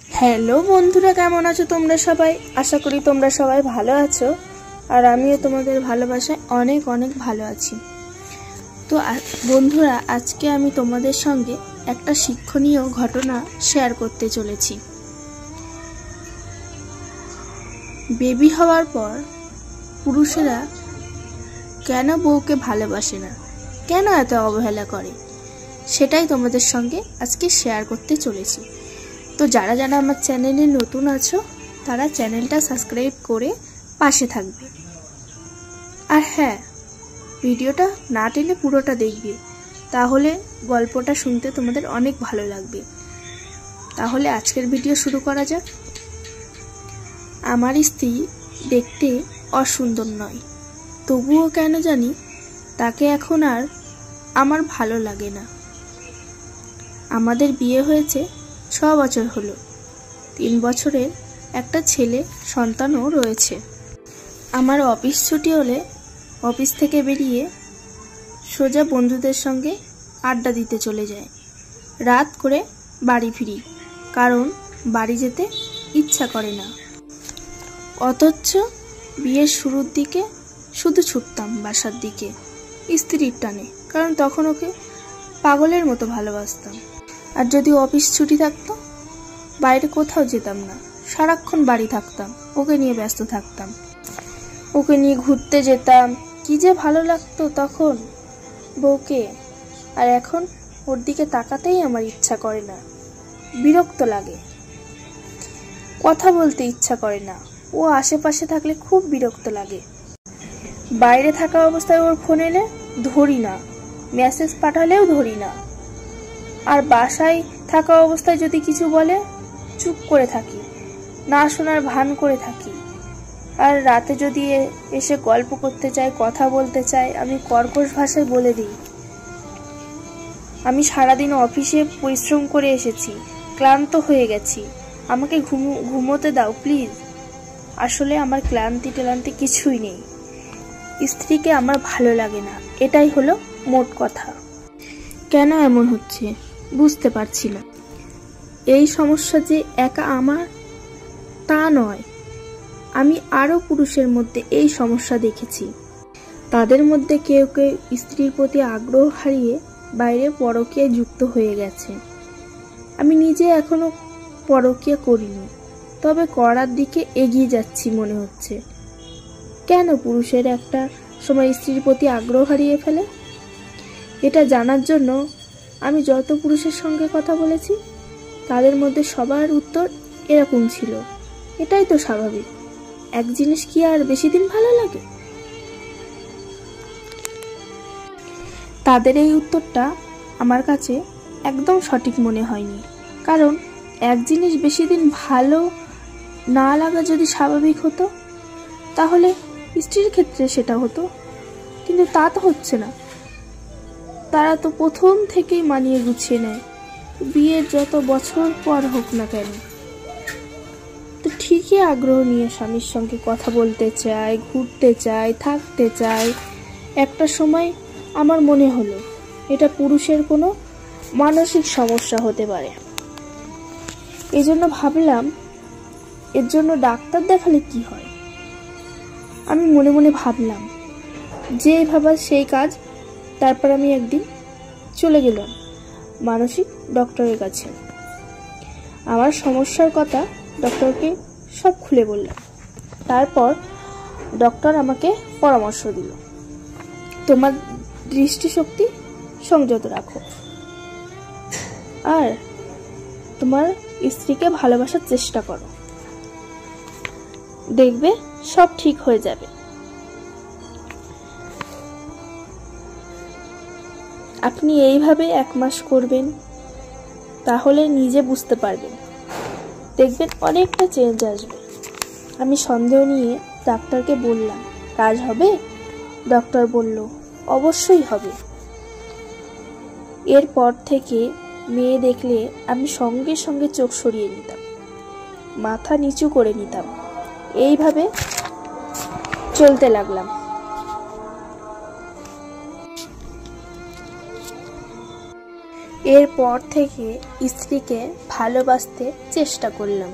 Hello বন্ধুরা, কেমন আছো তোমরা সবাই? আশা করি তোমরা সবাই ভালো আছো, আর আমিও তোমাদের ভালোবাসায় অনেক অনেক ভালো আছি। তো বন্ধুরা, আজকে আমি তোমাদের সঙ্গে একটা শিক্ষণীয় ঘটনা শেয়ার করতে চলেছি। বেবি হওয়ার পর পুরুষেরা কেন বউকে ভালোবাসে না, কেন এত অবহেলা করে, সেটাই তোমাদের সঙ্গে আজকে শেয়ার করতে চলেছি। তো যারা যারা আমার চ্যানেলে নতুন আছো তারা চ্যানেলটা সাবস্ক্রাইব করে পাশে থাকবে। আর হ্যাঁ, ভিডিওটা না টেনে পুরোটা দেখবে, তাহলে গল্পটা শুনতে তোমাদের অনেক ভালো লাগবে। তাহলে আজকের ভিডিও শুরু করা যাক। আমার স্ত্রী দেখতে অসুন্দর নয়, তবুও কেন জানি তাকে এখন আর আমার ভালো লাগে না। আমাদের বিয়ে হয়েছে 6 বছর হলো। 3 বছরের একটা ছেলে সন্তানও রয়েছে। আমার অফিস ছুটি হলে অফিস থেকে বেরিয়ে সোজা বন্ধুদের সঙ্গে আড্ডা দিতে চলে যায়। রাত করে বাড়ি ফিরি, কারণ বাড়ি যেতে ইচ্ছা করে না। অথচ বিয়ের শুরুর দিকে শুধু ছুটতাম বাসার দিকে স্ত্রীর টানে, কারণ তখন ওকে পাগলের মতো ভালোবাসতাম। আর যদি অফিস ছুটি থাকতো বাইরে কোথাও যেতাম না, সারাক্ষণ বাড়ি থাকতাম, ওকে নিয়ে ব্যস্ত থাকতাম। ওকে নিয়ে ঘুরতে যেতাম, কি যে ভালো লাগতো তখন বউকে। আর এখন ওর দিকে তাকাতেই আমার ইচ্ছা করে না, বিরক্ত লাগে, কথা বলতে ইচ্ছা করে না। ও আশেপাশে থাকলে খুব বিরক্ত লাগে। বাইরে থাকা অবস্থায় ওর ফোন এলে ধরি না, মেসেজ পাঠালেও ধরি না। আর বাসায় থাকা অবস্থায় যদি কিছু বলে চুপ করে থাকি, না শোনার ভান করে থাকি। আর রাতে যদি এসে গল্প করতে চায়, কথা বলতে চায়, আমি কর্কশ ভাষায় বলে দিই, আমি সারাদিন অফিসে পরিশ্রম করে এসেছি, ক্লান্ত হয়ে গেছি, আমাকে ঘুমোতে দাও প্লিজ। আসলে আমার ক্লান্তি টেলান্তি কিছুই নেই, স্ত্রীকে আমার ভালো লাগে না, এটাই হলো মোট কথা। কেন এমন হচ্ছে বুঝতে পারছি না। এই সমস্যা যে একা আমার তা নয়, আমি আরও পুরুষের মধ্যে এই সমস্যা দেখেছি। তাদের মধ্যে কেউ কেউ স্ত্রীর প্রতি আগ্রহ হারিয়ে বাইরে পরকীয়ায় যুক্ত হয়ে গেছে। আমি নিজে এখনো পরকীয়া করিনি, তবে করার দিকে এগিয়ে যাচ্ছি মনে হচ্ছে। কেন পুরুষের একটা সময় স্ত্রীর প্রতি আগ্রহ হারিয়ে ফেলে, এটা জানার জন্য আমি যত পুরুষের সঙ্গে কথা বলেছি তাদের মধ্যে সবার উত্তর এরকম ছিল, এটাই তো স্বাভাবিক, এক জিনিস কি আর বেশি দিন ভালো লাগে? তাদের এই উত্তরটা আমার কাছে একদম সঠিক মনে হয়নি। কারণ এক জিনিস বেশি দিন ভালো না লাগা যদি স্বাভাবিক হতো তাহলে স্ত্রীর ক্ষেত্রে সেটা হতো, কিন্তু তা তো হচ্ছে না। তারা তো প্রথম থেকেই মানিয়ে গুছিয়ে নেয়, বিয়ের যত বছর পর হোক না কেন। তো ঠিকই আগ্রহ নিয়ে স্বামীর সঙ্গে কথা বলতে চায়, ঘুরতে চায়, থাকতে চায়। একটা সময় আমার মনে হলো এটা পুরুষের কোনো মানসিক সমস্যা হতে পারে। এজন্য ভাবলাম এর জন্য ডাক্তার দেখালে কি হয়। আমি মনে মনে ভাবলাম, যে ভাবা সেই কাজ। তারপর আমি একদিন চলে গেলাম মানসিক ডক্টরের কাছে। আমার সমস্যার কথা ডক্টরকে সব খুলে বললাম। তারপর ডক্টর আমাকে পরামর্শ দিল, তোমার দৃষ্টিশক্তি সংযত রাখো, আর তোমার স্ত্রীকে ভালোবাসার চেষ্টা করো, দেখবে সব ঠিক হয়ে যাবে। আপনি এইভাবে 1 মাস করবেন, তাহলে নিজে বুঝতে পারবেন, দেখবেন অনেকটা চেঞ্জ আসবে। আমি সন্দেহ নিয়ে ডাক্তারকে বললাম, কাজ হবে? ডক্টর বলল, অবশ্যই হবে। এরপর থেকে মেয়ে দেখলে আমি সঙ্গে সঙ্গে চোখ সরিয়ে নিতাম, মাথা নিচু করে নিতাম। এইভাবে চলতে লাগলাম। এরপর থেকে স্ত্রীকে ভালোবাসতে চেষ্টা করলাম।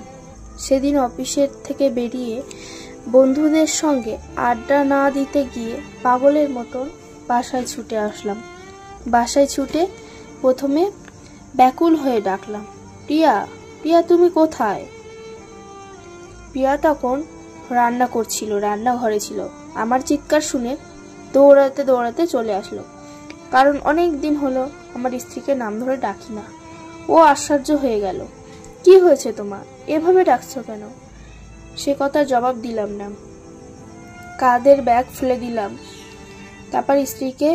সেদিন অফিসের থেকে বেরিয়ে বন্ধুদের সঙ্গে আড্ডা না দিতে গিয়ে পাগলের মতন বাসায় ছুটে আসলাম। বাসায় ছুটে প্রথমে ব্যাকুল হয়ে ডাকলাম, প্রিয়া, প্রিয়া তুমি কোথায়? প্রিয়া তখন রান্না করছিল, রান্নাঘরে ছিল। আমার চিৎকার শুনে দৌড়াতে দৌড়াতে চলে আসলো, কারণ অনেক দিন হলো আমার স্ত্রীকে নাম ধরে ডাকি না। ও আশ্চর্য হয়ে গেল, কি হয়েছে তোমার, এভাবে ডাকছো কেন? সে কথা জবাব দিলাম না, কাঁধের ব্যাগ ফেলে দিলাম। তারপর স্ত্রীকে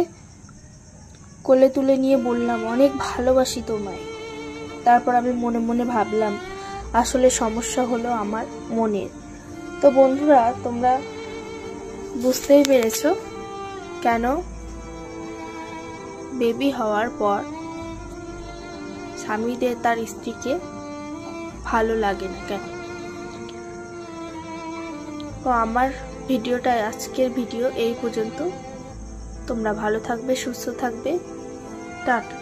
কোলে তুলে নিয়ে বললাম, অনেক ভালোবাসি তোমায়। তারপর আমি মনে মনে ভাবলাম, আসলে সমস্যা হলো আমার মনের। তো বন্ধুরা, তোমরা বুঝতেই পেরেছো কেন বেবি হওয়ার পর স্বামীদের তার স্ত্রীকে ভালো লাগে না কেন। তো আমার ভিডিওটা, আজকের ভিডিও এই পর্যন্ত। তোমরা ভালো থাকবে, সুস্থ থাকবে, টাটা।